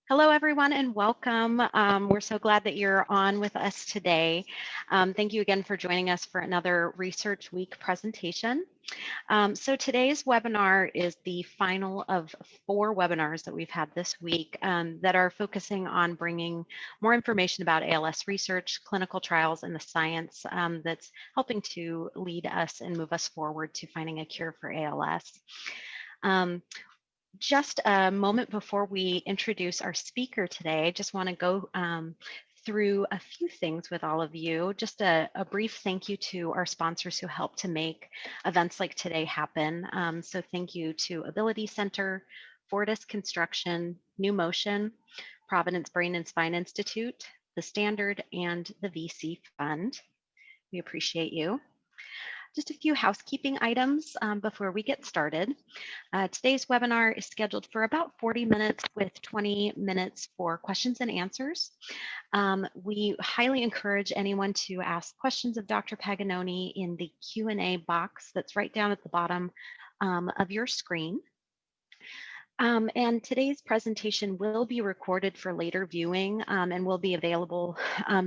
Hello, everyone, and welcome. We're so glad that you're on with us today. Thank you again for joining us for another Research Week presentation. So today's webinar is the final of 4 webinars that we've had this week that are focusing on bringing more information about ALS research, clinical trials, and the science that's helping to lead us and move us forward to finding a cure for ALS. Just a moment before we introduce our speaker today, I just want to go through a few things with all of you. Just a brief thank you to our sponsors who help to make events like today happen. So thank you to Ability Center, Fortis Construction, New Motion, Providence Brain and Spine Institute, the Standard, and the VC Fund. We appreciate you. Just a few housekeeping items before we get started. Today's webinar is scheduled for about 40 minutes with 20 minutes for questions and answers. We highly encourage anyone to ask questions of Dr. Paganoni in the Q&A box that's right down at the bottom of your screen. And today's presentation will be recorded for later viewing and will be available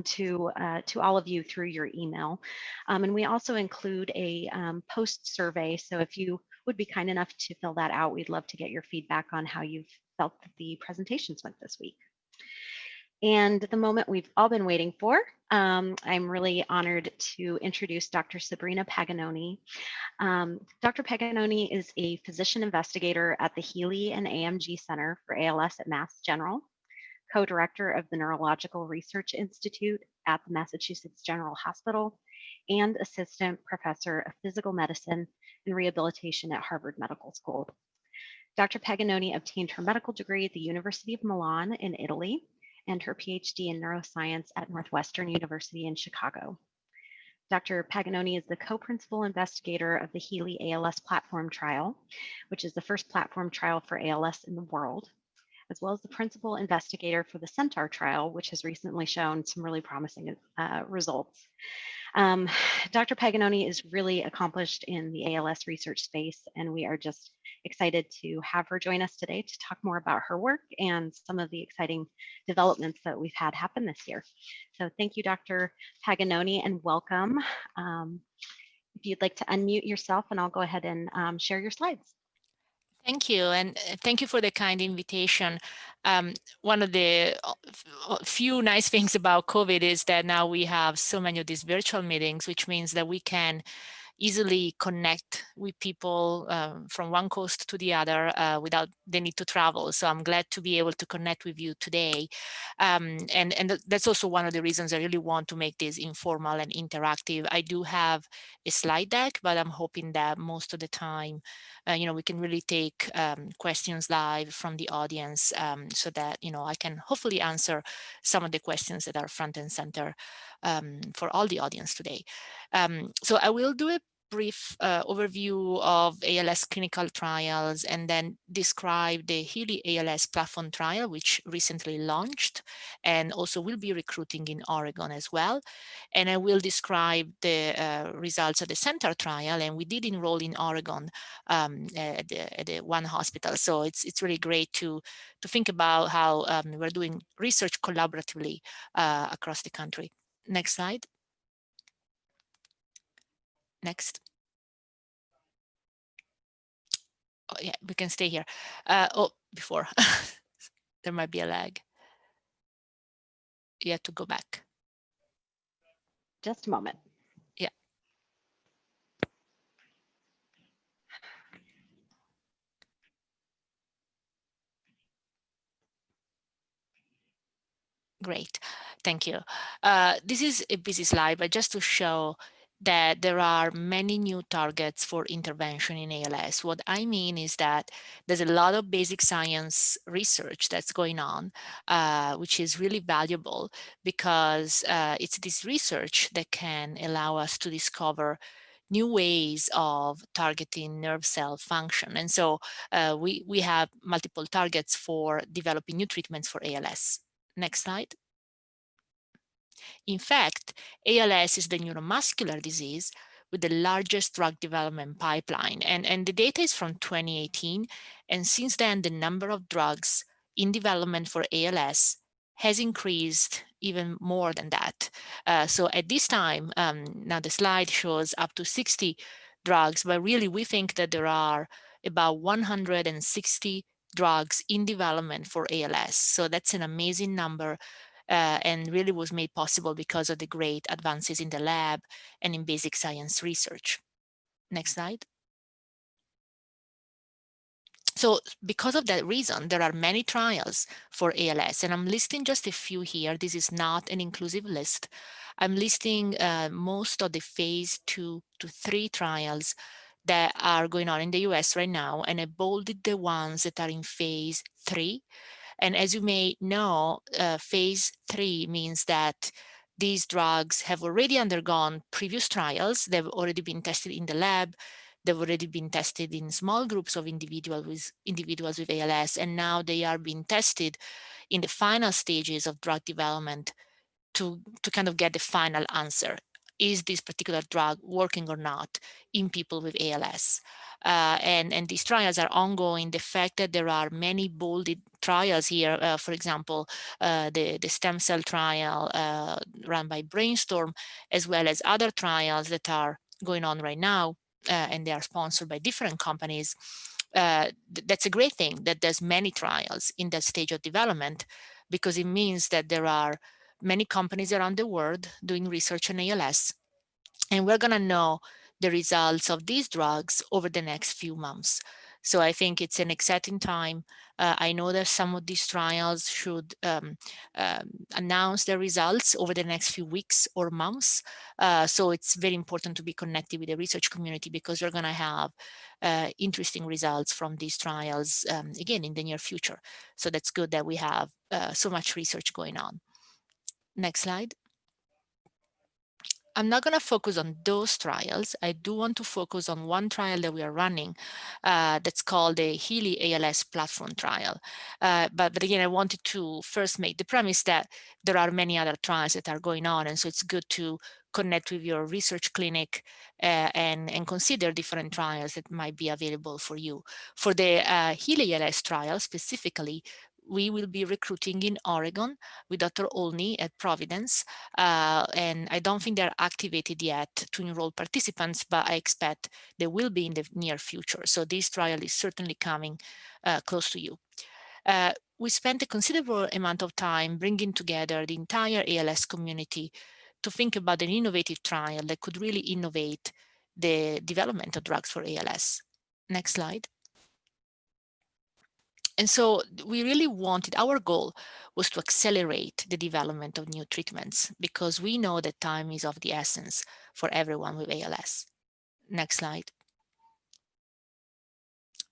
to all of you through your email. And we also include a post survey. So if you would be kind enough to fill that out, we'd love to get your feedback on how you've felt that the presentations went this week. And the moment we've all been waiting for, I'm really honored to introduce Dr. Sabrina Paganoni. Dr. Paganoni is a physician investigator at the Healey and AMG Center for ALS at Mass General, co-director of the Neurological Research Institute at the Massachusetts General Hospital, and assistant professor of physical medicine and rehabilitation at Harvard Medical School. Dr. Paganoni obtained her medical degree at the University of Milan in Italy and her PhD in neuroscience at Northwestern University in Chicago. Dr. Paganoni is the co-principal investigator of the Healey ALS platform trial, which is the first platform trial for ALS in the world, as well as the principal investigator for the Centaur trial, which has recently shown some really promising results. Dr. Paganoni is really accomplished in the ALS research space, and we are just excited to have her join us today to talk more about her work and some of the exciting developments that we've had happen this year. So thank you, Dr. Paganoni, and welcome. If you'd like to unmute yourself, and I'll go ahead and share your slides. Thank you, and thank you for the kind invitation. One of the few nice things about COVID is that now we have so many of these virtual meetings, which means that we can easily connect with people from one coast to the other without the need to travel. So I'm glad to be able to connect with you today. And that's also one of the reasons I really want to make this informal and interactive. I do have a slide deck, but I'm hoping that most of the time, we can really take questions live from the audience so that, I can hopefully answer some of the questions that are front and center for all the audience today. So I will do a brief overview of ALS clinical trials and then describe the Healey ALS platform trial, which recently launched and also will be recruiting in Oregon as well. And I will describe the results of the Centaur trial, and we did enroll in Oregon at the one hospital. So it's really great to think about how we're doing research collaboratively across the country. Next slide. Next. Oh, yeah, we can stay here. Before. There might be a lag. You have to go back. Just a moment. Yeah. Great. Thank you. This is a busy slide, but just to show that there are many new targets for intervention in ALS. What I mean is that there's a lot of basic science research that's going on, which is really valuable because it's this research that can allow us to discover new ways of targeting nerve cell function. And so we have multiple targets for developing new treatments for ALS. Next slide. In fact, ALS is the neuromuscular disease with the largest drug development pipeline. And the data is from 2018. And since then, the number of drugs in development for ALS has increased even more than that. So at this time, now the slide shows up to 60 drugs, but really we think that there are about 160 drugs in development for ALS. So that's an amazing number, and really was made possible because of the great advances in the lab and in basic science research. Next slide. So because of that reason, there are many trials for ALS, and I'm listing just a few here. This is not an inclusive list. I'm listing most of the phase 2 to 3 trials that are going on in the US right now, and I bolded the ones that are in phase 3. And as you may know, phase 3 means that these drugs have already undergone previous trials. They've already been tested in the lab. They've already been tested in small groups of individuals with ALS, and now they are being tested in the final stages of drug development to kind of get the final answer. Is this particular drug working or not in people with ALS? And these trials are ongoing. The fact that there are many bolded trials here, for example, the stem cell trial run by Brainstorm, as well as other trials that are going on right now, and they are sponsored by different companies. That's a great thing that there's many trials in that stage of development, because it means that there are many companies around the world doing research on ALS, and we're going to know the results of these drugs over the next few months. So I think it's an exciting time. I know that some of these trials should announce their results over the next few weeks or months. So it's very important to be connected with the research community, because we're going to have interesting results from these trials again in the near future. So that's good that we have so much research going on. Next slide. I'm not going to focus on those trials. I do want to focus on one trial that we are running that's called the Healey ALS platform trial. But again, I wanted to first make the premise that there are many other trials that are going on. And so it's good to connect with your research clinic and consider different trials that might be available for you. For the Healey ALS trial specifically, we will be recruiting in Oregon with Dr. Olney at Providence. And I don't think they're activated yet to enroll participants, but I expect they will be in the near future. So this trial is certainly coming close to you. We spent a considerable amount of time bringing together the entire ALS community to think about an innovative trial that could really innovate the development of drugs for ALS. Next slide. And so we really wanted, our goal was to accelerate the development of new treatments, because we know that time is of the essence for everyone with ALS. Next slide.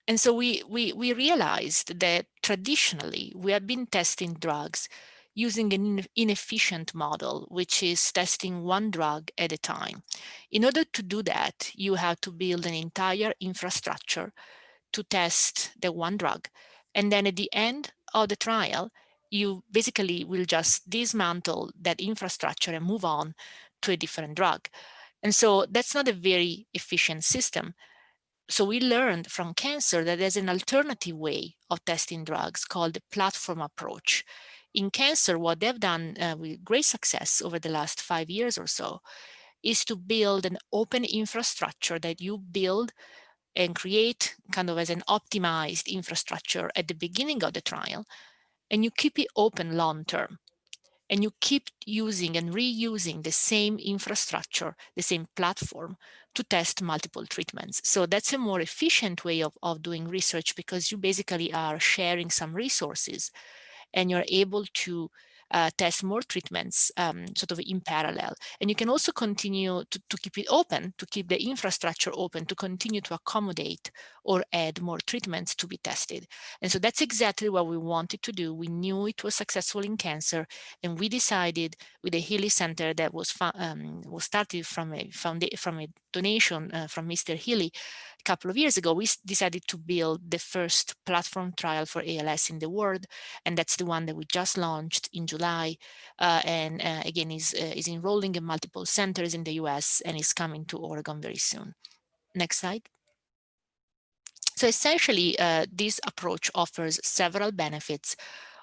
And so we realized that traditionally we have been testing drugs using an inefficient model, which is testing one drug at a time. In order to do that, you have to build an entire infrastructure to test the one drug. And then at the end of the trial, you basically will just dismantle that infrastructure and move on to a different drug. And so that's not a very efficient system. So we learned from cancer that there's an alternative way of testing drugs called the platform approach. In cancer, what they've done with great success over the last 5 years or so is to build an open infrastructure that you build and create kind of as an optimized infrastructure at the beginning of the trial, and you keep it open long term. And you keep using and reusing the same infrastructure, the same platform to test multiple treatments. So that's a more efficient way of doing research, because you basically are sharing some resources and you're able to test more treatments sort of in parallel. And you can also continue to keep it open, to keep the infrastructure open, to continue to accommodate or add more treatments to be tested. And so that's exactly what we wanted to do. We knew it was successful in cancer, and we decided with the Healey Center that was started from a donation from Mr. Healey a couple of years ago, we decided to build the first platform trial for ALS in the world, and that's the one that we just launched in July, and again is enrolling in multiple centers in the US and is coming to Oregon very soon. Next slide. So essentially, this approach offers several benefits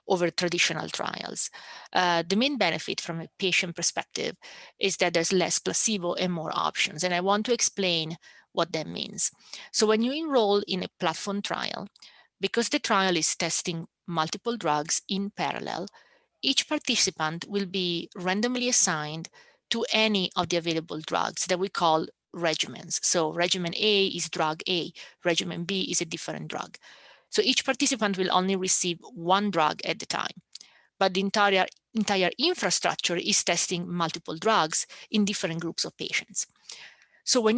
over traditional trials. The main benefit from a patient perspective is that there's less placebo and more options. And I want to explain what that means. So when you enroll in a platform trial, because the trial is testing multiple drugs in parallel, each participant will be randomly assigned to any of the available drugs that we call regimens. So regimen A is drug A, regimen B is a different drug. So each participant will only receive one drug at a time, but the entire infrastructure is testing multiple drugs in different groups of patients. So when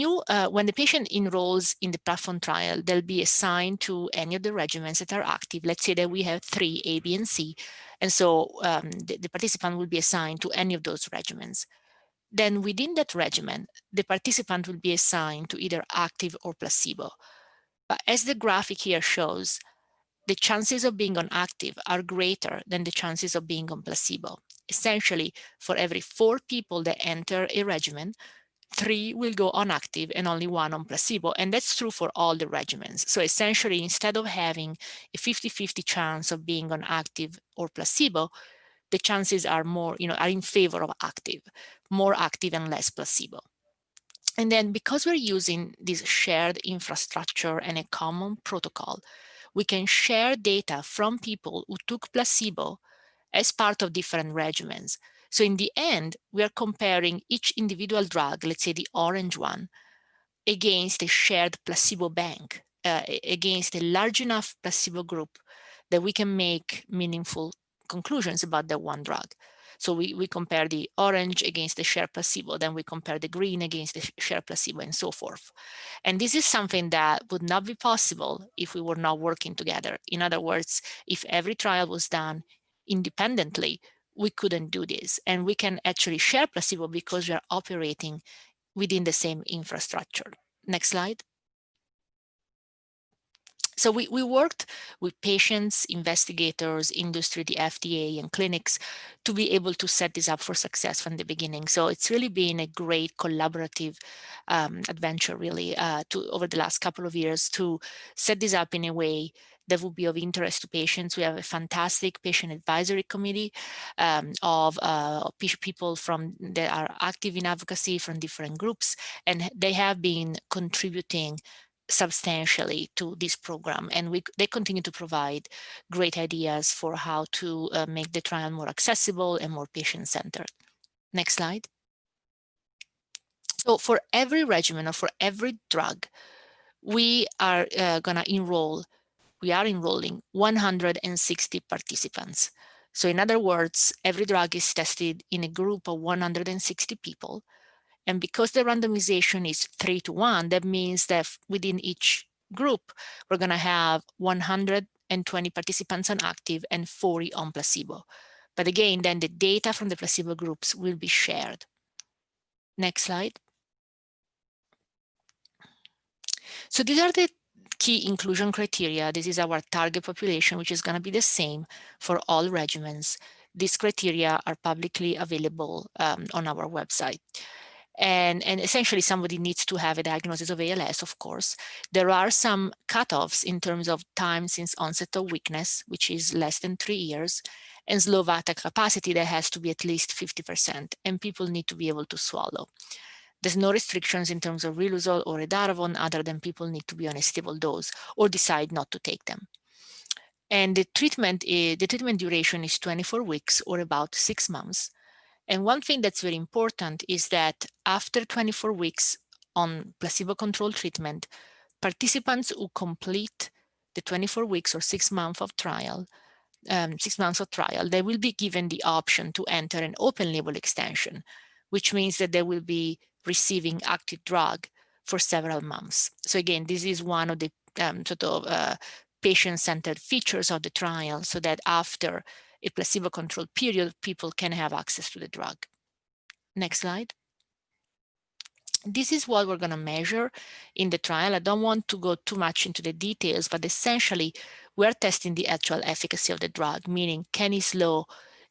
the patient enrolls in the platform trial, they'll be assigned to any of the regimens that are active. Let's say that we have 3, A, B, and C. And so the participant will be assigned to any of those regimens. Then within that regimen, the participant will be assigned to either active or placebo. But as the graphic here shows, the chances of being on active are greater than the chances of being on placebo. Essentially, for every 4 people that enter a regimen, 3 will go on active and only 1 on placebo. And that's true for all the regimens. So essentially, instead of having a 50-50 chance of being on active or placebo, the chances are more, are in favor of active, more active and less placebo. And then because we're using this shared infrastructure and a common protocol, we can share data from people who took placebo as part of different regimens. So in the end, we are comparing each individual drug, let's say the orange one, against a shared placebo bank, against a large enough placebo group that we can make meaningful conclusions about that one drug. So we compare the orange against the shared placebo, then we compare the green against the shared placebo, and so forth. And this is something that would not be possible if we were not working together. In other words, if every trial was done independently, we couldn't do this. And we can actually share placebo because we are operating within the same infrastructure. Next slide. So we worked with patients, investigators, industry, the FDA, and clinics to be able to set this up for success from the beginning. So it's really been a great collaborative adventure, really, over the last couple of years to set this up in a way that would be of interest to patients. We have a fantastic patient advisory committee of people that are active in advocacy from different groups, and they have been contributing substantially to this program, and they continue to provide great ideas for how to make the trial more accessible and more patient-centered. Next slide. So for every regimen or for every drug, we are enrolling 160 participants. So in other words, every drug is tested in a group of 160 people. And because the randomization is 3-to-1, that means that within each group, we're going to have 120 participants on active and 40 on placebo. But again, then the data from the placebo groups will be shared. Next slide. So these are the key inclusion criteria. This is our target population, which is going to be the same for all regimens. These criteria are publicly available on our website. And essentially somebody needs to have a diagnosis of ALS, of course. There are some cutoffs in terms of time since onset of weakness, which is less than 3 years, and slow vital capacity that has to be at least 50%, and people need to be able to swallow. There's no restrictions in terms of riluzole or edaravone other than people need to be on a stable dose or decide not to take them. And the treatment duration is 24 weeks or about 6 months. And one thing that's very important is that after 24 weeks on placebo-controlled treatment, participants who complete the 24 weeks or 6 months of trial, they will be given the option to enter an open label extension, which means that they will be receiving active drug for several months. So again, this is one of the patient-centered features of the trial, so that after a placebo-controlled period, people can have access to the drug. Next slide. This is what we're going to measure in the trial. I don't want to go too much into the details, but essentially we're testing the actual efficacy of the drug, meaning can it slow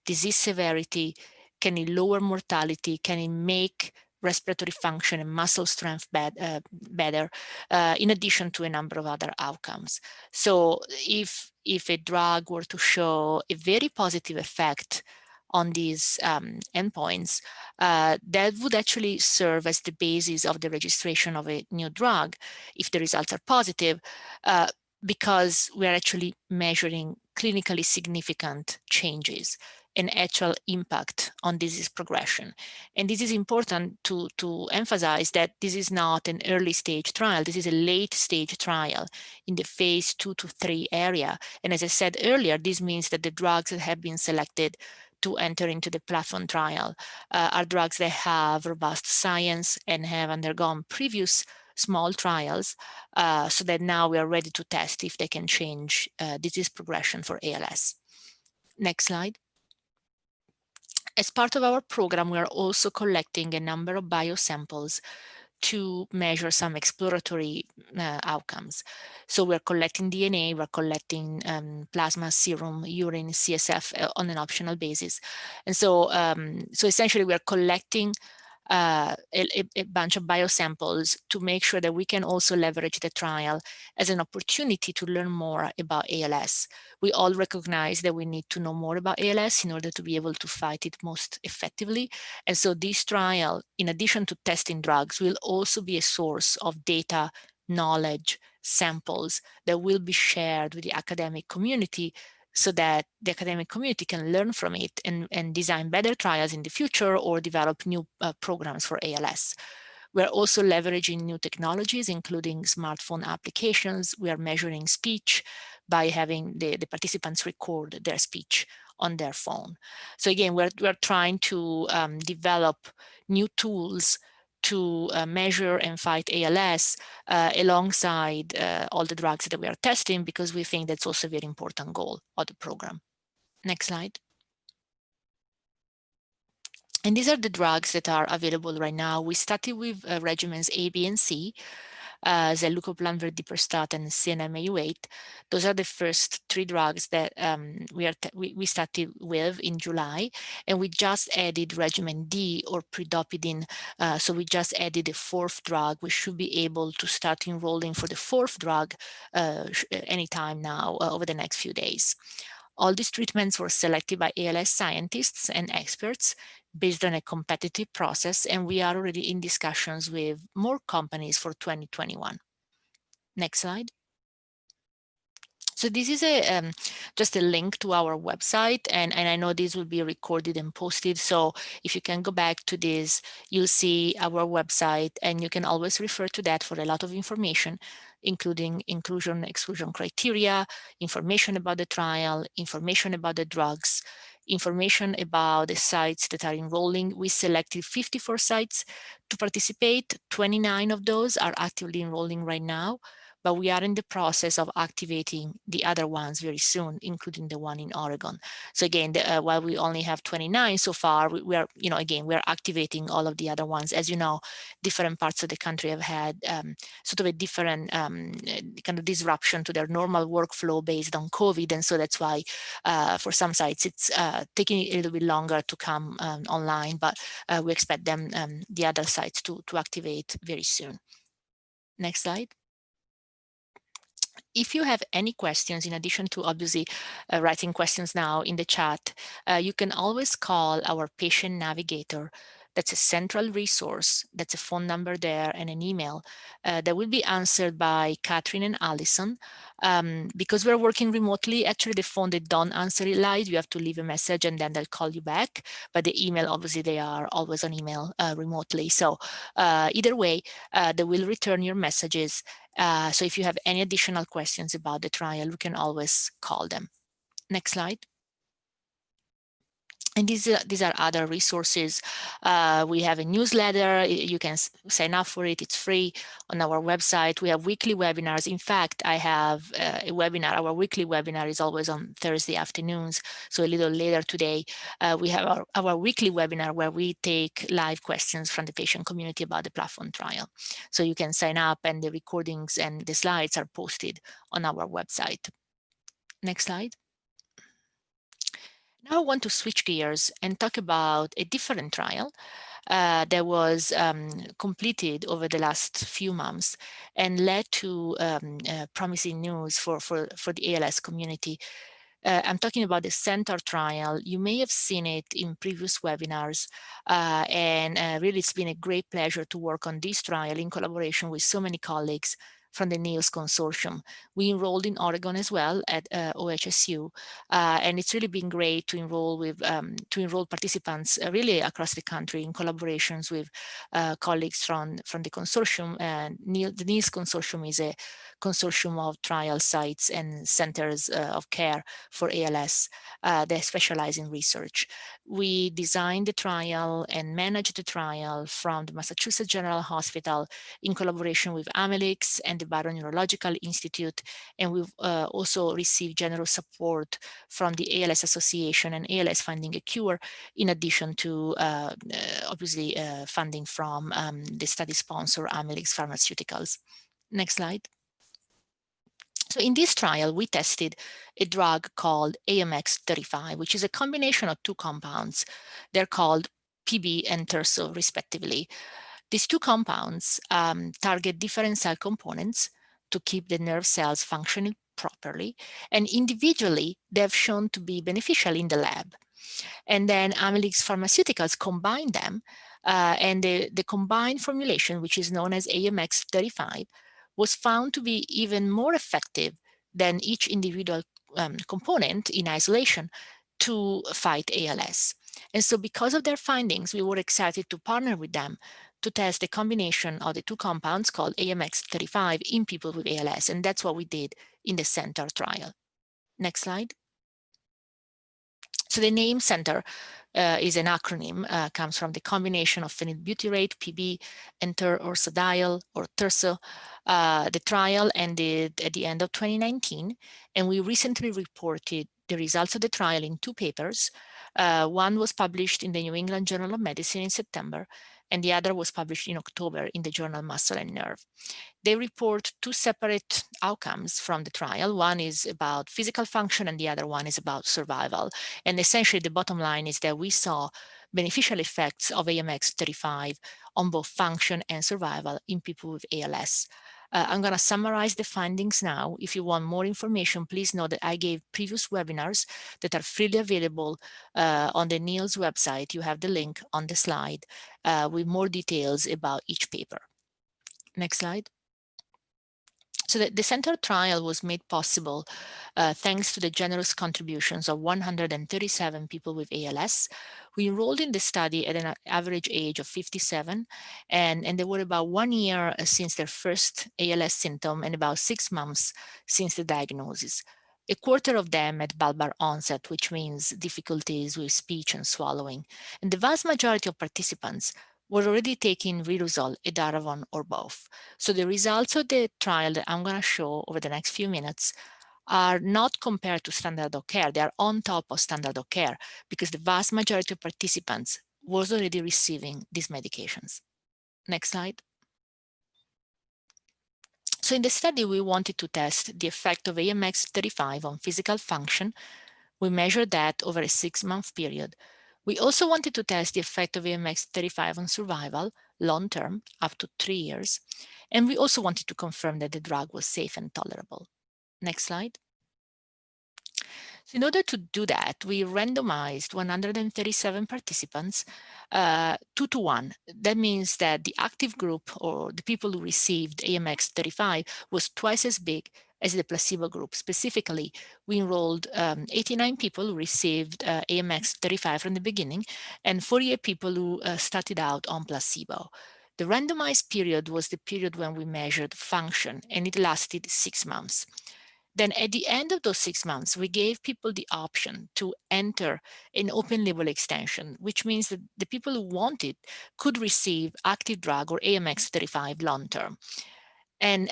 disease severity, can it lower mortality, can it make respiratory function and muscle strength better, in addition to a number of other outcomes. So if a drug were to show a very positive effect on these endpoints, that would actually serve as the basis of the registration of a new drug if the results are positive, because we're actually measuring clinically significant changes and actual impact on disease progression. And this is important to emphasize that this is not an early stage trial. This is a late stage trial in the phase 2 to 3 area. And as I said earlier, this means that the drugs that have been selected to enter into the platform trial are drugs that have robust science and have undergone previous small trials, so that now we are ready to test if they can change disease progression for ALS. Next slide. As part of our program, we are also collecting a number of biosamples to measure some exploratory outcomes. So we're collecting DNA, we're collecting plasma, serum, urine, CSF on an optional basis. And so, so essentially we're collecting a bunch of biosamples to make sure that we can also leverage the trial as an opportunity to learn more about ALS. We all recognize that we need to know more about ALS in order to be able to fight it most effectively. And so this trial, in addition to testing drugs, will also be a source of data, knowledge, samples that will be shared with the academic community, so that the academic community can learn from it and design better trials in the future or develop new programs for ALS. We're also leveraging new technologies, including smartphone applications. We are measuring speech by having the participants record their speech on their phone. So again, we're trying to develop new tools to measure and fight ALS alongside all the drugs that we are testing, because we think that's also a very important goal of the program. Next slide. And these are the drugs that are available right now. We started with regimens A, B, and C. Zilucoplan, verdiperstat, and CNM-Au8. Those are the first 3 drugs that we started with in July, and we just added regimen D, or pridopidine. So we just added a 4th drug. We should be able to start enrolling for the 4th drug anytime now over the next few days. All these treatments were selected by ALS scientists and experts based on a competitive process, and we are already in discussions with more companies for 2021. Next slide. So this is just a link to our website, and I know this will be recorded and posted. So if you can go back to this, you'll see our website, and you can always refer to that for a lot of information, including inclusion, exclusion criteria, information about the trial, information about the drugs, information about the sites that are enrolling. We selected 54 sites to participate. 29 of those are actively enrolling right now, but we are in the process of activating the other ones very soon, including the one in Oregon. So again, while we only have 29 so far, we are, again, we're activating all of the other ones. As you know, different parts of the country have had sort of a different kind of disruption to their normal workflow based on COVID. And so that's why for some sites, it's taking a little bit longer to come online, but we expect them, the other sites to activate very soon. Next slide. If you have any questions, in addition to obviously writing questions now in the chat, you can always call our patient navigator. That's a central resource. That's a phone number there and an email that will be answered by Catherine and Allison. Because we're working remotely, actually the phone, they don't answer it live. You have to leave a message and then they'll call you back. But the email, obviously they are always on email remotely. So either way, they will return your messages. So if you have any additional questions about the trial, you can always call them. Next slide. And these are other resources. We have a newsletter. You can sign up for it. It's free on our website. We have weekly webinars. In fact, I have a webinar. Our weekly webinar is always on Thursday afternoons. So a little later today, we have our weekly webinar where we take live questions from the patient community about the platform trial. So you can sign up, and the recordings and the slides are posted on our website. Next slide. Now I want to switch gears and talk about a different trial. that was completed over the last few months and led to promising news for the ALS community. I'm talking about the Centaur Trial. You may have seen it in previous webinars, and really it's been a great pleasure to work on this trial in collaboration with so many colleagues from the NEALS consortium. We enrolled in Oregon as well at OHSU, and it's really been great to enroll participants really across the country in collaborations with colleagues from the consortium. And the NEALS consortium is a consortium of trial sites and centers of care for ALS that specialize in research. We designed the trial and managed the trial from the Massachusetts General Hospital in collaboration with Helix and the Neurological Institute, and we've also received generous support from the ALS Association and ALS Finding a Cure, in addition to obviously funding from the study sponsor Helix Pharmaceuticals. Next slide. So in this trial, we tested a drug called amex-35, which is a combination of two compounds. They're called PB and Terso, respectively. These two compounds target different cell components to keep the nerve cells functioning properly, and individually, they've shown to be beneficial in the lab. And then Helix Pharmaceuticals combine them, and the combined formulation, which is known as amex-35, was found to be even more effective than each individual component in isolation to fight ALS. And so because of their findings, we were excited to partner with them to test the combination of the two compounds called amex-35 in people with ALS. And that's what we did in the Centaur trial. Next slide. So the name Centaur is an acronym, comes from the combination of phenylbutyrate, PB, and ursodiol, or Terso. The trial ended at the end of 2019, and we recently reported the results of the trial in two papers. One was published in the New England Journal of Medicine in September, and the other was published in October in the journal Muscle and Nerve. They report two separate outcomes from the trial. One is about physical function and the other one is about survival. And essentially the bottom line is that we saw beneficial effects of amex-35 on both function and survival in people with ALS. I'm going to summarize the findings now. If you want more information, please know that I gave previous webinars that are freely available on the NEALS website. You have the link on the slide with more details about each paper. Next slide. So the Centaur trial was made possible thanks to the generous contributions of 137 people with ALS. We enrolled in the study at an average age of 57, and they were about 1 year since their first ALS symptom and about 6 months since the diagnosis. A quarter of them had bulbar onset, which means difficulties with speech and swallowing. And the vast majority of participants were already taking riluzole, edaravone, or both. So the results of the trial that I'm going to show over the next few minutes are not compared to standard of care. They are on top of standard of care because the vast majority of participants was already receiving these medications. Next slide. So in the study, we wanted to test the effect of amex-35 on physical function. We measured that over a 6-month period. We also wanted to test the effect of amex-35 on survival, long-term, up to 3 years. And we also wanted to confirm that the drug was safe and tolerable. Next slide. So in order to do that, we randomized 137 participants 2 to 1. That means that the active group, or the people who received amex-35, was twice as big as the placebo group. Specifically, we enrolled 89 people who received amex-35 from the beginning and 48 people who started out on placebo. The randomized period was the period when we measured function, and it lasted 6 months. Then at the end of those 6 months, we gave people the option to enter an open label extension, which means that the people who wanted could receive active drug or amex-35 long-term. And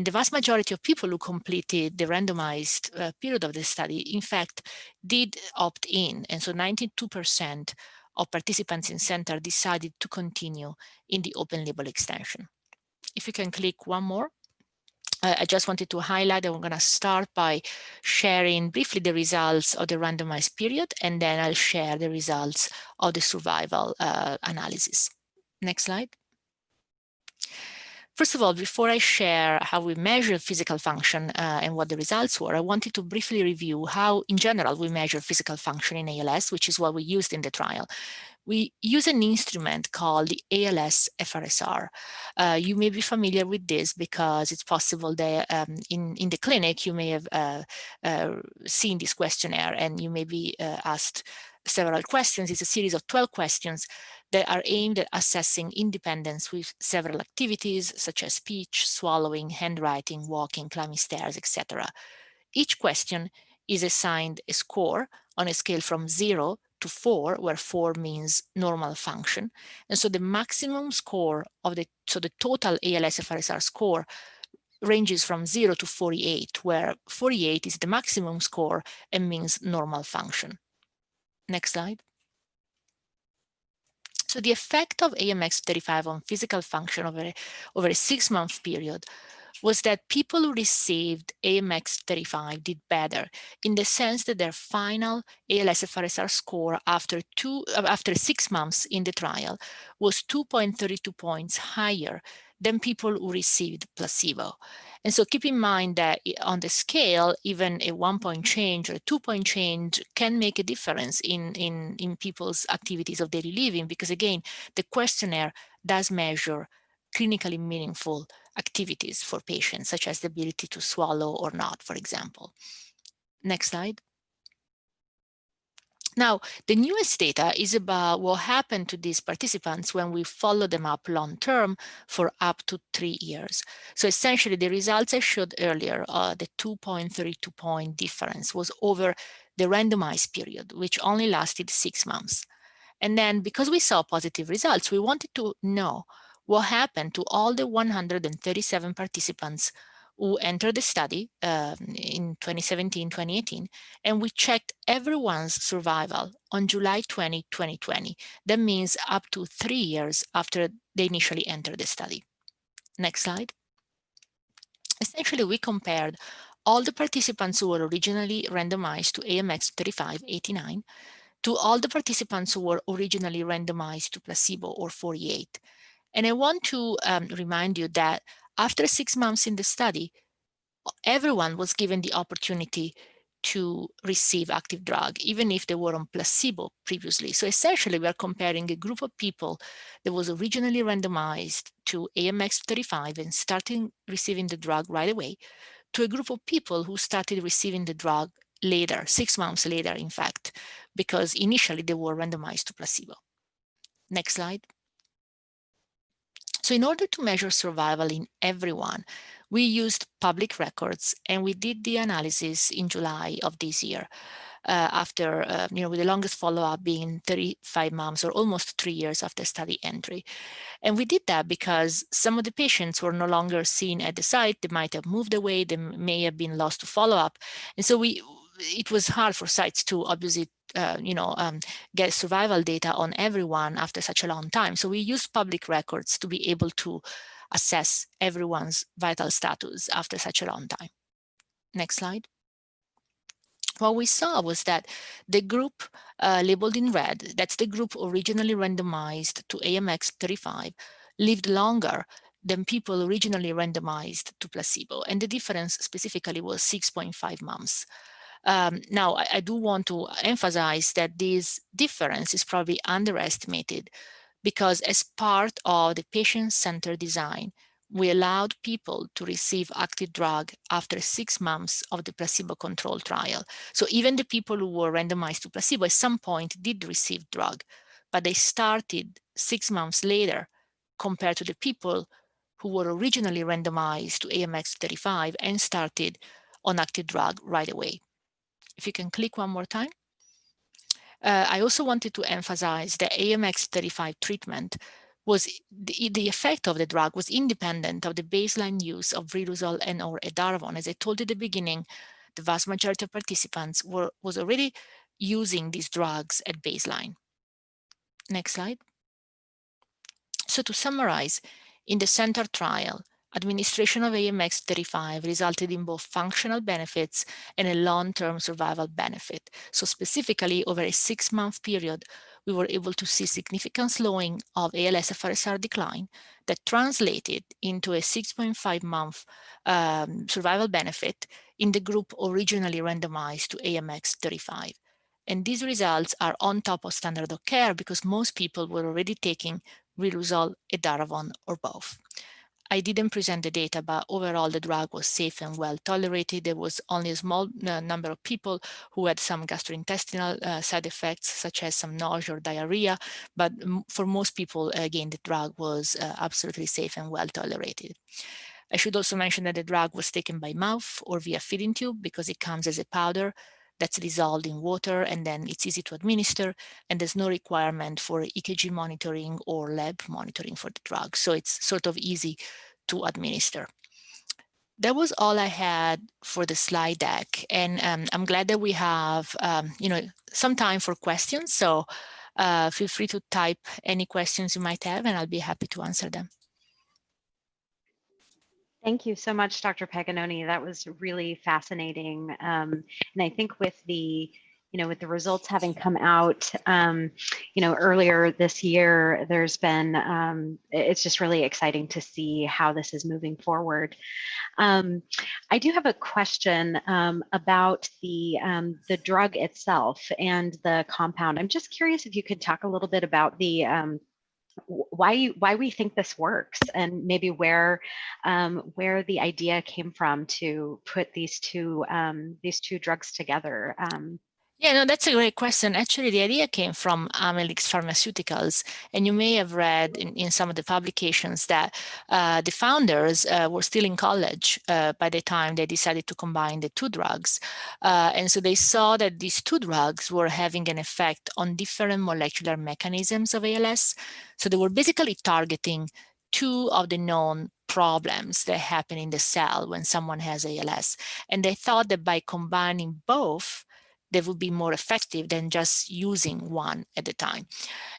the vast majority of people who completed the randomized period of the study, in fact, did opt in. And so 92% of participants in Centaur decided to continue in the open label extension. If you can click one more. I just wanted to highlight that we're going to start by sharing briefly the results of the randomized period, and then I'll share the results of the survival analysis. Next slide. First of all, before I share how we measure physical function and what the results were, I wanted to briefly review how, in general, we measure physical function in ALS, which is what we used in the trial. We use an instrument called the ALS FRSR. You may be familiar with this because it's possible that in the clinic you may have seen this questionnaire, and you may be asked several questions. It's a series of 12 questions that are aimed at assessing independence with several activities such as speech, swallowing, handwriting, walking, climbing stairs, etc. Each question is assigned a score on a scale from 0 to 4, where 4 means normal function. And so the maximum score of the total ALS FRSR score ranges from 0 to 48, where 48 is the maximum score and means normal function. Next slide. So the effect of AMX35 on physical function over a 6-month period was that people who received AMX35 did better, in the sense that their final ALS-FRSR score after 6 months in the trial was 2.32 points higher than people who received placebo. And so keep in mind that on the scale, even a 1-point change or a 2-point change can make a difference in people's activities of daily living, because again, the questionnaire does measure clinically meaningful activities for patients, such as the ability to swallow or not, for example. Next slide. Now, the newest data is about what happened to these participants when we follow them up long-term for up to 3 years. So essentially, the results I showed earlier, the 2.32 point difference, was over the randomized period, which only lasted 6 months. And then because we saw positive results, we wanted to know what happened to all the 137 participants who entered the study in 2017, 2018, and we checked everyone's survival on July 20, 2020. That means up to 3 years after they initially entered the study. Next slide. Essentially, we compared all the participants who were originally randomized to AMX3589 to all the participants who were originally randomized to placebo, or 48. And I want to remind you that after 6 months in the study, everyone was given the opportunity to receive active drug, even if they were on placebo previously. So essentially, we are comparing a group of people that was originally randomized to AMX35 and starting receiving the drug right away, to a group of people who started receiving the drug later, 6 months later, in fact, because initially they were randomized to placebo. Next slide. So in order to measure survival in everyone, we used public records, and we did the analysis in July of this year, after, with the longest follow-up being 35 months, or almost 3 years after study entry. And we did that because some of the patients were no longer seen at the site. They might have moved away. They may have been lost to follow-up. And so it was hard for sites to obviously get survival data on everyone after such a long time. So we used public records to be able to assess everyone's vital status after such a long time. Next slide. What we saw was that the group labeled in red, that's the group originally randomized to AMX35, lived longer than people originally randomized to placebo. And the difference specifically was 6.5 months. Now, I do want to emphasize that this difference is probably underestimated, because as part of the patient-centered design, we allowed people to receive active drug after 6 months of the placebo-controlled trial. So even the people who were randomized to placebo at some point did receive drug, but they started 6 months later compared to the people who were originally randomized to AMX35 and started on active drug right away. If you can click one more time. I also wanted to emphasize that AMX35 treatment was the effect of the drug was independent of the baseline use of riluzole and or edarvon. As I told you at the beginning, the vast majority of participants was already using these drugs at baseline. Next slide. So to summarize, in the Centaur trial, Administration of AMX35 resulted in both functional benefits and a long-term survival benefit. So specifically, over a 6-month period, we were able to see significant slowing of ALS-FRSR decline that translated into a 6.5-month survival benefit in the group originally randomized to AMX35. And these results are on top of standard of care because most people were already taking riluzole, edaravone, or both. I didn't present the data, but overall the drug was safe and well tolerated. There was only a small number of people who had some gastrointestinal side effects, such as some nausea or diarrhea. But for most people, again, the drug was absolutely safe and well tolerated. I should also mention that the drug was taken by mouth or via feeding tube because it comes as a powder that's dissolved in water, and then it's easy to administer, and there's no requirement for EKG monitoring or lab monitoring for the drug. So it's sort of easy to administer. That was all I had for the slide deck, and I'm glad that we have some time for questions. So feel free to type any questions you might have, and I'll be happy to answer them. Thank you so much, Dr. Paganoni. That was really fascinating. And I think with the results having come out, earlier this year, there's been, it's just really exciting to see how this is moving forward. I do have a question about the drug itself and the compound. I'm just curious if you could talk a little bit about the why we think this works, and maybe where the idea came from to put these two drugs together. Yeah, no, that's a great question. Actually, the idea came from Amex Pharmaceuticals, and you may have read in some of the publications that the founders were still in college by the time they decided to combine the two drugs. And so they saw that these two drugs were having an effect on different molecular mechanisms of ALS. So they were basically targeting two of the known problems that happen in the cell when someone has ALS. And they thought that by combining both, they would be more effective than just using one at a time.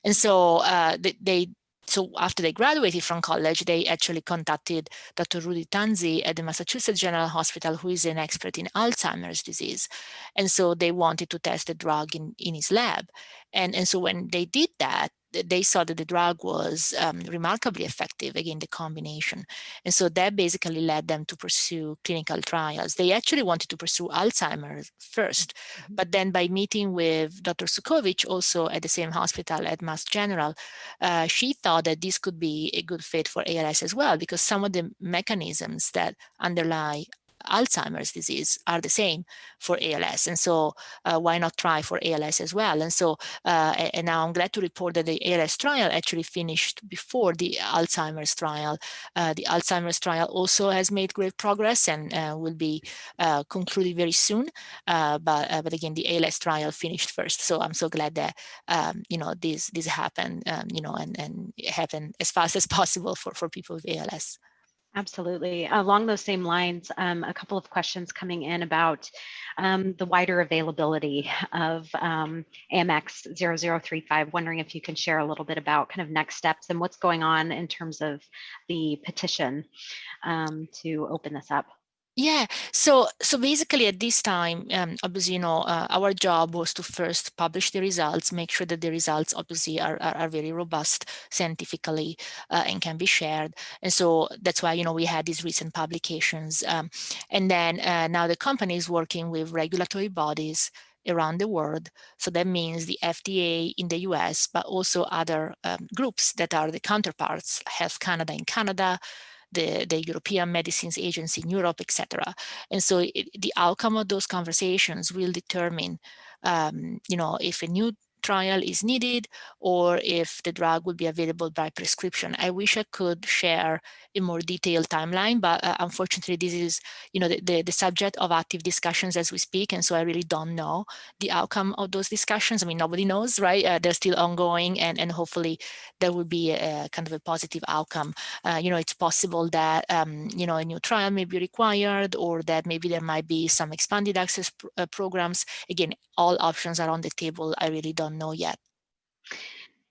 And so so after they graduated from college, they actually contacted Dr. Rudy Tanzi at the Massachusetts General Hospital, who is an expert in Alzheimer's disease. And so they wanted to test the drug in his lab. And so when they did that, they saw that the drug was remarkably effective, again, the combination. And so that basically led them to pursue clinical trials. They actually wanted to pursue Alzheimer's first, but then by meeting with Dr. Sukovich, also at the same hospital at Mass General, she thought that this could be a good fit for ALS as well, because some of the mechanisms that underlie Alzheimer's disease are the same for ALS. And so why not try for ALS as well? And so, and now I'm glad to report that the ALS trial actually finished before the Alzheimer's trial. The Alzheimer's trial also has made great progress and will be concluded very soon. But again, the ALS trial finished first. So I'm so glad that, this happened, and it happened as fast as possible for people with ALS. Absolutely. Along those same lines, a couple of questions coming in about the wider availability of amex 0035. Wondering if you can share a little bit about kind of next steps and what's going on in terms of the petition to open this up. Yeah, so basically at this time, obviously, our job was to first publish the results, make sure that the results obviously are very robust scientifically and can be shared. And so that's why, we had these recent publications. And then now the company is working with regulatory bodies around the world. So that means the FDA in the US, but also other groups that are the counterparts, Health Canada in Canada, the European Medicines Agency in Europe, etc. And so the outcome of those conversations will determine, if a new trial is needed or if the drug will be available by prescription. I wish I could share a more detailed timeline, but unfortunately this is the subject of active discussions as we speak, and so I really don't know the outcome of those discussions. I mean, nobody knows, right? They're still ongoing, and hopefully there will be a kind of a positive outcome. It's possible that a new trial may be required, or that maybe there might be some expanded access programs. Again, all options are on the table. I really don't know yet.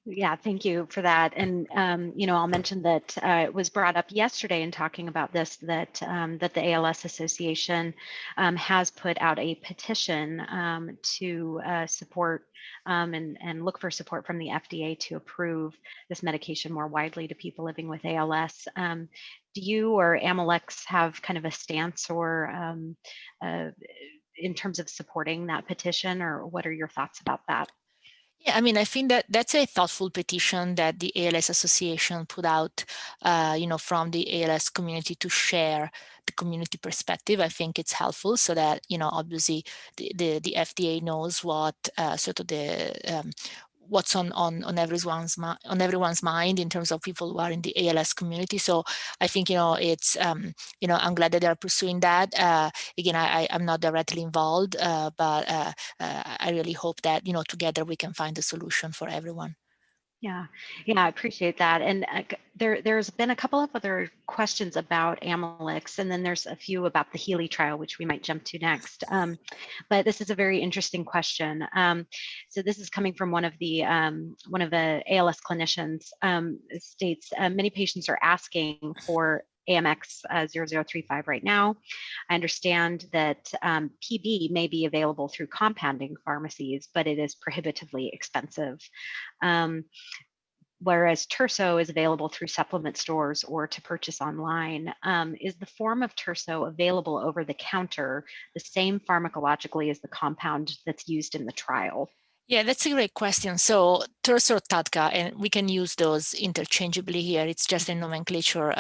Yeah, thank you for that. And you know, I'll mention that it was brought up yesterday in talking about this that that the ALS Association has put out a petition to support and look for support from the FDA to approve this medication more widely to people living with ALS. Do you or Amex have kind of a stance or uh, in terms of supporting that petition, or what are your thoughts about that? Yeah, I mean, I think that that's a thoughtful petition that the ALS Association put out, from the ALS community to share the community perspective. I think it's helpful so that, obviously the FDA knows what sort of what's on everyone's mind in terms of people who are in the ALS community. So I think, it's, I'm glad that they're pursuing that. Again, I'm not directly involved, but I really hope that, together we can find a solution for everyone. Yeah, yeah, I appreciate that. And there's been a couple of other questions about Amylyx, and then there's a few about the Healey trial, which we might jump to next. But this is a very interesting question. So this is coming from one of the ALS clinicians. States many patients are asking for amex 0035 right now. I understand that PB may be available through compounding pharmacies, but it is prohibitively expensive. Um, Whereas Terso is available through supplement stores or to purchase online. Is the form of Terso available over the counter the same pharmacologically as the compound that's used in the trial? Yeah, that's a great question. So Terso or TADCA, and we can use those interchangeably here. It's just a nomenclature.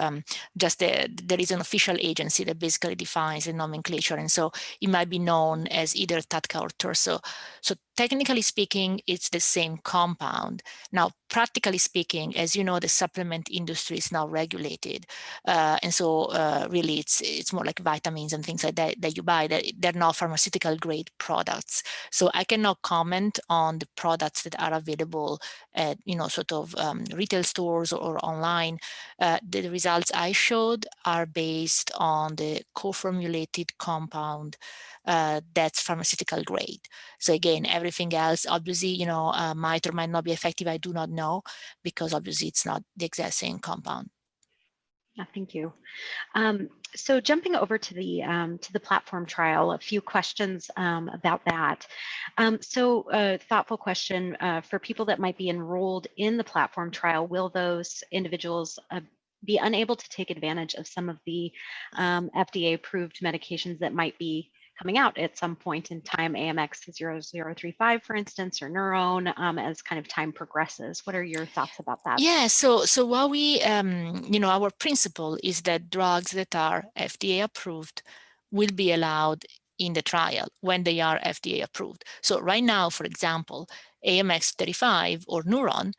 There is an official agency that basically defines a nomenclature, and so it might be known as either TADCA or Terso. So technically speaking, it's the same compound. Now, practically speaking, as you know, the supplement industry is now regulated, and so really, it's more like vitamins and things like that you buy. That they're not pharmaceutical grade products. So I cannot comment on the products that are available at, retail stores or online. The results I showed are based on the co-formulated compound that's pharmaceutical grade. So again, everything else, obviously, might or might not be effective. I do not know, because obviously it's not the exact same compound. Yeah, thank you. So jumping over to the platform trial, a few questions about that. So a thoughtful question for people that might be enrolled in the platform trial, will those individuals be unable to take advantage of some of the FDA approved medications that might be coming out at some point in time, amex 0035, for instance, or Neurone, as kind of time progresses? What are your thoughts about that? Yeah, so what we, our principle is that drugs that are FDA approved will be allowed in the trial when they are FDA approved. So right now, for example, amex 35 or Neuron,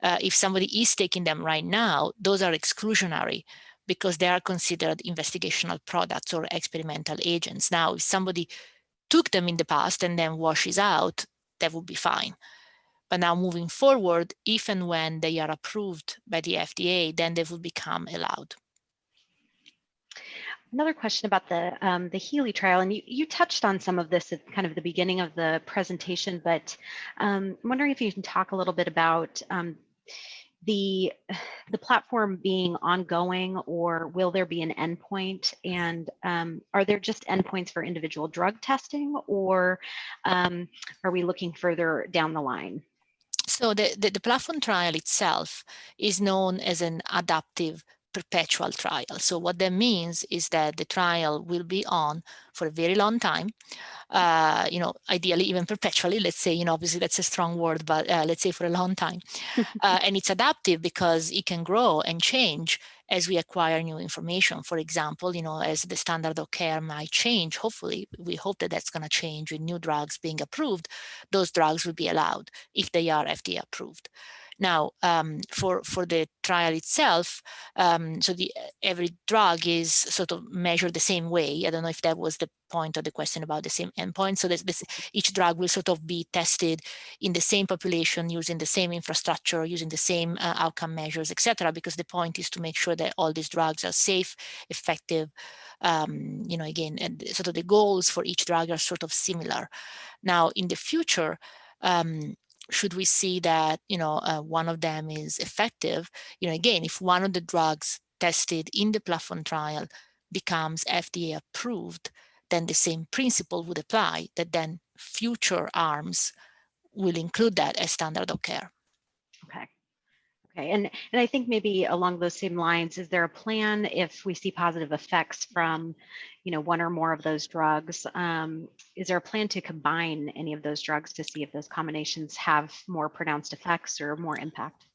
if somebody is taking them right now, those are exclusionary because they are considered investigational products or experimental agents. Now, if somebody took them in the past and then washes out, that would be fine. But now moving forward, if and when they are approved by the FDA, then they will become allowed. Another question about the Healey trial, and you touched on some of this at kind of the beginning of the presentation, but I'm wondering if you can talk a little bit about the platform being ongoing, or will there be an endpoint? And are there just endpoints for individual drug testing, or are we looking further down the line? So the platform trial itself is known as an adaptive perpetual trial. So what that means is that the trial will be on for a very long time, ideally even perpetually. Let's say, obviously that's a strong word, but let's say for a long time. And it's adaptive because it can grow and change as we acquire new information. For example, as the standard of care might change, hopefully, we hope that that's going to change with new drugs being approved. Those drugs will be allowed if they are FDA approved. Now, for the trial itself, every drug is sort of measured the same way. I don't know if that was the point of the question about the same endpoint. So each drug will sort of be tested in the same population, using the same infrastructure, using the same outcome measures, etc. Because the point is to make sure that all these drugs are safe, effective. Again, and sort of the goals for each drug are sort of similar. Now, in the future, should we see that, one of them is effective, again, if one of the drugs tested in the platform trial becomes FDA approved, then the same principle would apply, that then future arms will include that as standard of care. Okay. Okay, and I think maybe along those same lines, is there a plan if we see positive effects from, one or more of those drugs? Is there a plan to combine any of those drugs to see if those combinations have more pronounced effects or more impact?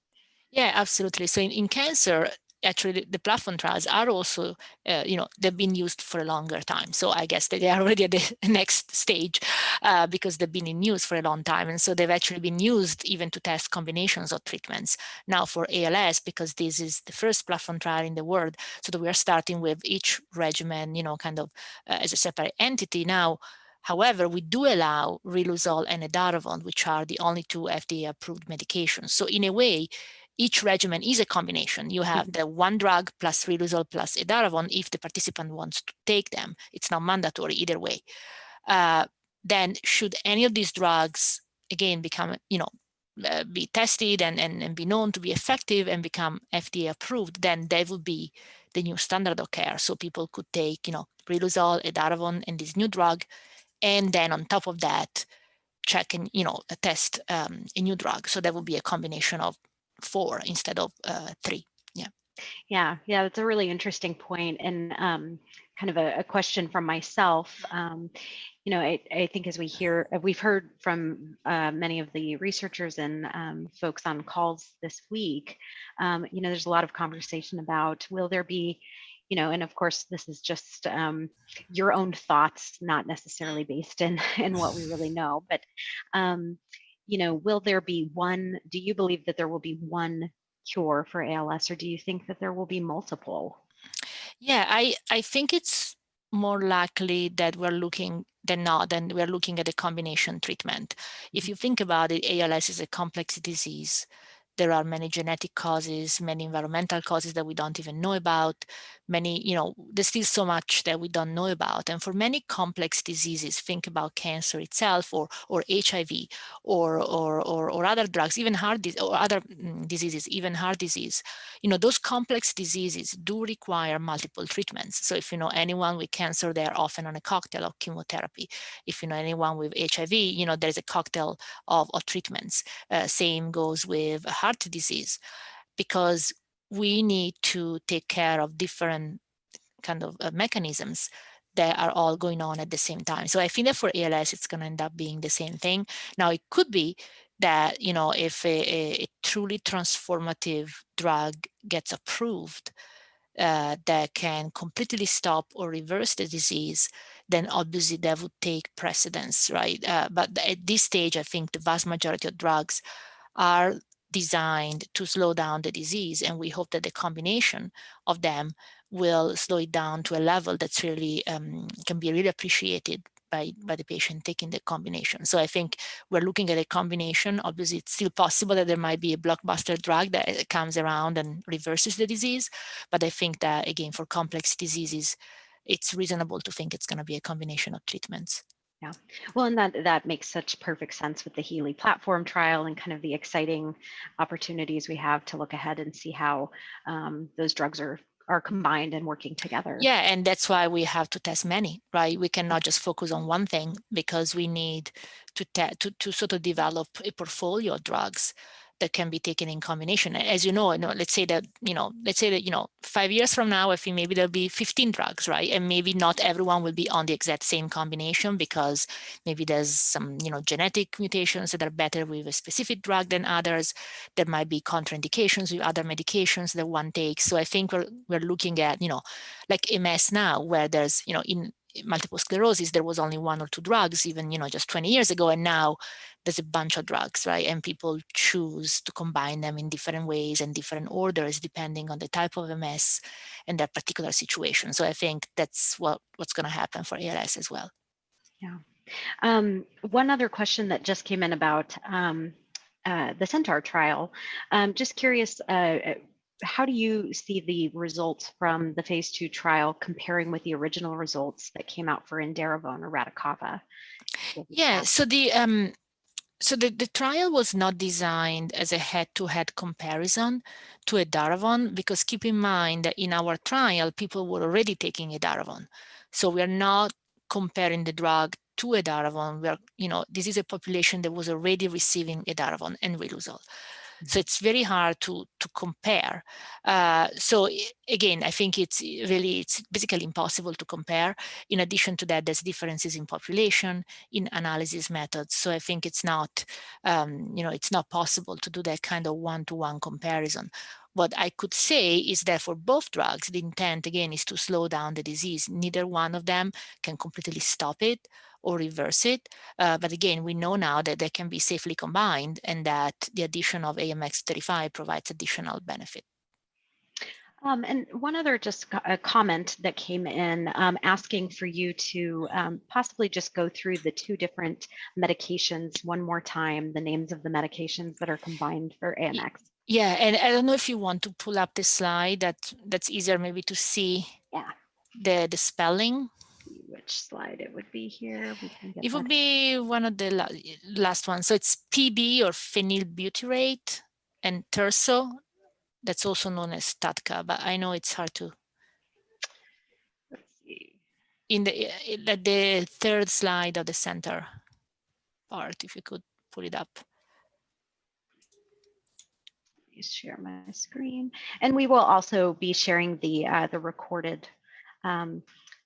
Yeah, absolutely. So in cancer, actually, the platform trials are also, they've been used for a longer time. So I guess that they are already at the next stage because they've been in use for a long time. And so they've actually been used even to test combinations of treatments. Now for ALS, because this is the first platform trial in the world, so that we are starting with each regimen, kind of as a separate entity now. However, we do allow riluzole and edaravone, which are the only two FDA-approved medications. So in a way, each regimen is a combination. You have the one drug plus riluzole plus edaravone if the participant wants to take them. It's not mandatory either way. Then should any of these drugs, again, become, be tested and be known to be effective and become FDA approved, then they will be the new standard of care. So people could take, riluzole, edaravone, and this new drug, and then on top of that, check and, test a new drug. So that will be a combination of 4 instead of 3. Yeah, that's a really interesting point, and kind of a question from myself. I think as we've heard from many of the researchers and folks on calls this week, there's a lot of conversation about will there be, and of course this is just your own thoughts, not necessarily based in what we really know, but will there be one? Do you believe that there will be one cure for ALS, or do you think that there will be multiple? Yeah, I think it's more likely that we're looking than not, then we're looking at a combination treatment. If you think about it, ALS is a complex disease. There are many genetic causes, many environmental causes that we don't even know about. Many, there's still so much that we don't know about. And for many complex diseases, think about cancer itself, or HIV, or other drugs, even or other diseases, even heart disease. Those complex diseases do require multiple treatments. So if you know anyone with cancer, they're often on a cocktail of chemotherapy. If you know anyone with HIV, there's a cocktail of treatments. Same goes with heart disease, because we need to take care of different kind of mechanisms that are all going on at the same time. So I think that for ALS, it's going to end up being the same thing. Now, it could be that, if a truly transformative drug gets approved that can completely stop or reverse the disease, then obviously that would take precedence, right? But at this stage, I think the vast majority of drugs are designed to slow down the disease, and we hope that the combination of them will slow it down to a level that's really can be really appreciated by the patient taking the combination. So I think we're looking at a combination. Obviously, it's still possible that there might be a blockbuster drug that comes around and reverses the disease, but I think that, again, for complex diseases, it's reasonable to think it's going to be a combination of treatments. Yeah, well, and that makes such perfect sense with the Healey platform trial and kind of the exciting opportunities we have to look ahead and see how those drugs are combined and working together. Yeah, and that's why we have to test many, right? We cannot just focus on one thing, because we need to sort of develop a portfolio of drugs that can be taken in combination. As you know, let's say that 5 years from now, I think maybe there'll be 15 drugs, right? And maybe not everyone will be on the exact same combination, because maybe there's some, genetic mutations that are better with a specific drug than others. There might be contraindications with other medications that one takes. So I think we're looking at, like MS now, where there's, in multiple sclerosis, there was only 1 or 2 drugs, even, just 20 years ago. And now there's a bunch of drugs, right? And people choose to combine them in different ways and different orders, depending on the type of MS and their particular situation. So I think that's what's going to happen for ALS as well. Yeah. One other question that just came in about the Centaur trial. Just curious, how do you see the results from the phase 2 trial comparing with the original results that came out for edaravone or Radicava? Yeah, so So the trial was not designed as a head-to-head comparison to edaravone, because keep in mind that in our trial, people were already taking edaravone. So we are not comparing the drug to edaravone. We are, this is a population that was already receiving edaravone and riluzole. So it's very hard to compare. Again, I think it's basically impossible to compare. In addition to that, there's differences in population, in analysis methods. So I think it's not, it's not possible to do that kind of one-to-one comparison. What I could say is that for both drugs, the intent, again, is to slow down the disease. Neither one of them can completely stop it or reverse it. But again, we know now that they can be safely combined and that the addition of amex 35 provides additional benefit. And one other just a comment that came in asking for you to possibly just go through the two different medications one more time, the names of the medications that are combined for amex. Yeah, and I don't know if you want to pull up the slide that's easier maybe to see the spelling. Which slide it would be here. We can get it would be one of the last ones. So it's PB or phenylbutyrate and Terso. That's also known as TATCA, but I know it's hard to. Let's see. In the third slide of the center part, if you could pull it up. Share my screen, and we will also be sharing the recorded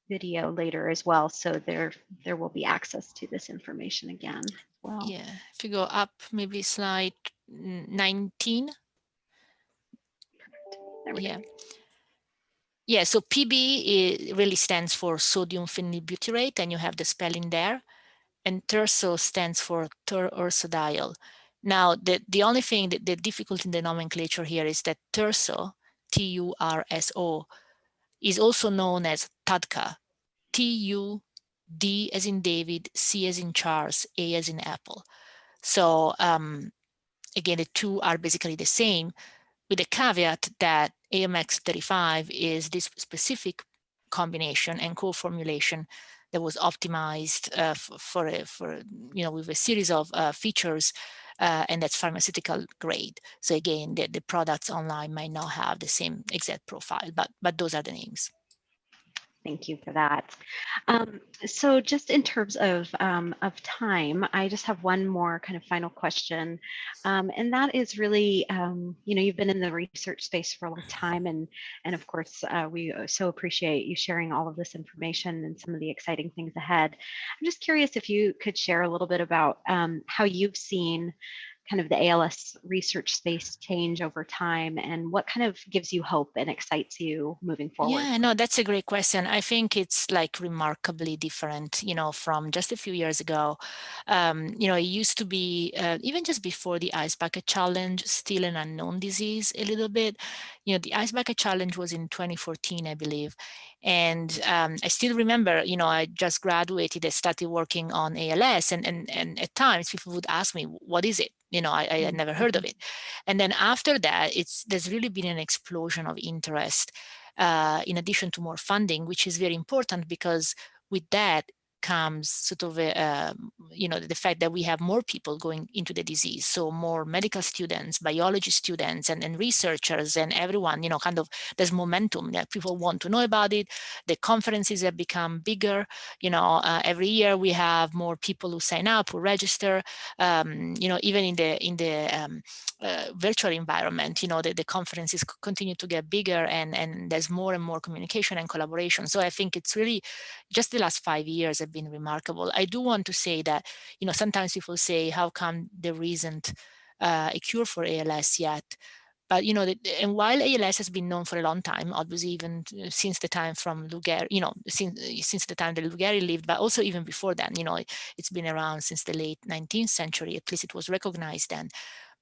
video later as well, so there will be access to this information again as well. Yeah, if you go up, maybe slide 19. There we go. Yeah, so PB really stands for sodium phenylbutyrate, and you have the spelling there. And Terso stands for terursodiol. Now, the only thing, the difficulty in the nomenclature here is that Terso, T-U-R-S-O, is also known as TADCA, T-U-D as in David, C as in Charles, A as in Apple. So again, the two are basically the same, with the caveat that amex 35 is this specific combination and co-formulation that was optimized with a series of features, and that's pharmaceutical grade. So again, the products online might not have the same exact profile, but those are the names. Thank you for that. So just in terms of time, I just have one more kind of final question. And that is really, you've been in the research space for a long time, and of course, we so appreciate you sharing all of this information and some of the exciting things ahead. I'm just curious if you could share a little bit about how you've seen kind of the ALS research space change over time, and what kind of gives you hope and excites you moving forward? Yeah, no, that's a great question. I think it's like remarkably different, from just a few years ago. It used to be, even just before the Ice Bucket Challenge, still an unknown disease a little bit. The Ice Bucket Challenge was in 2014, I believe. And I still remember, I just graduated, I started working on ALS, and at times people would ask me, what is it? I had never heard of it. And then after that, there's really been an explosion of interest, in addition to more funding, which is very important, because with that comes sort of the fact that we have more people going into the disease. So more medical students, biology students, and researchers, and everyone, kind of there's momentum that people want to know about it. The conferences have become bigger. Every year we have more people who sign up, who register. Even in the virtual environment, the conferences continue to get bigger, and there's more and more communication and collaboration. So I think it's really just the last 5 years have been remarkable. I do want to say that, sometimes people say, how come there isn't a cure for ALS yet? But, and while ALS has been known for a long time, obviously even since the time from Lou Gehrig, since the time that Lou Gehrig lived, but also even before then, it's been around since the late 19th century, at least it was recognized then.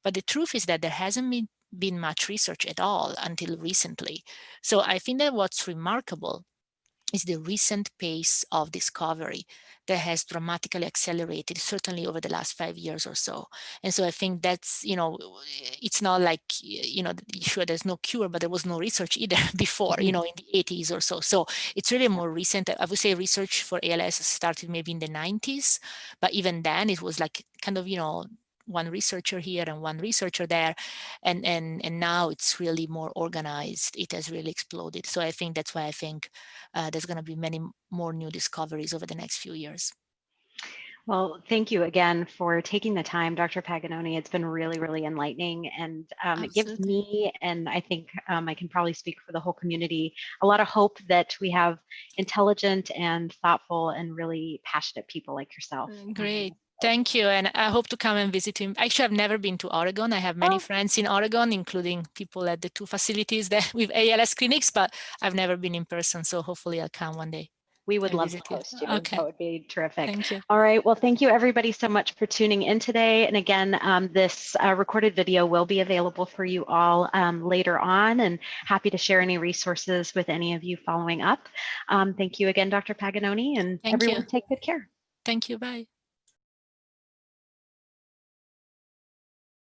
But the truth is that there hasn't been much research at all until recently. So I think that what's remarkable is the recent pace of discovery that has dramatically accelerated, certainly over the last 5 years or so. And so I think that's, it's not like, sure, there's no cure, but there was no research either before, in the 80s or so. So it's really more recent. I would say research for ALS started maybe in the 90s, but even then it was like kind of, one researcher here and one researcher there, and now it's really more organized. It has really exploded. So I think that's why I think there's going to be many more new discoveries over the next few years. Well, thank you again for taking the time, Dr. Paganoni. It's been really, really enlightening, and it gives me, and I think I can probably speak for the whole community, a lot of hope that we have intelligent and thoughtful and really passionate people like yourself. Great. Thank you. And I hope to come and visit you. Actually, I've never been to Oregon. I have many friends in Oregon, including people at the 2 facilities there with ALS clinics, but I've never been in person. So hopefully I'll come one day. We would love to host you. Okay. That would be terrific. Thank you. All right. Well, thank you everybody so much for tuning in today. And again, this recorded video will be available for you all later on, and happy to share any resources with any of you following up. Thank you again, Dr. Paganoni, and everyone take good care. Thank you. Bye.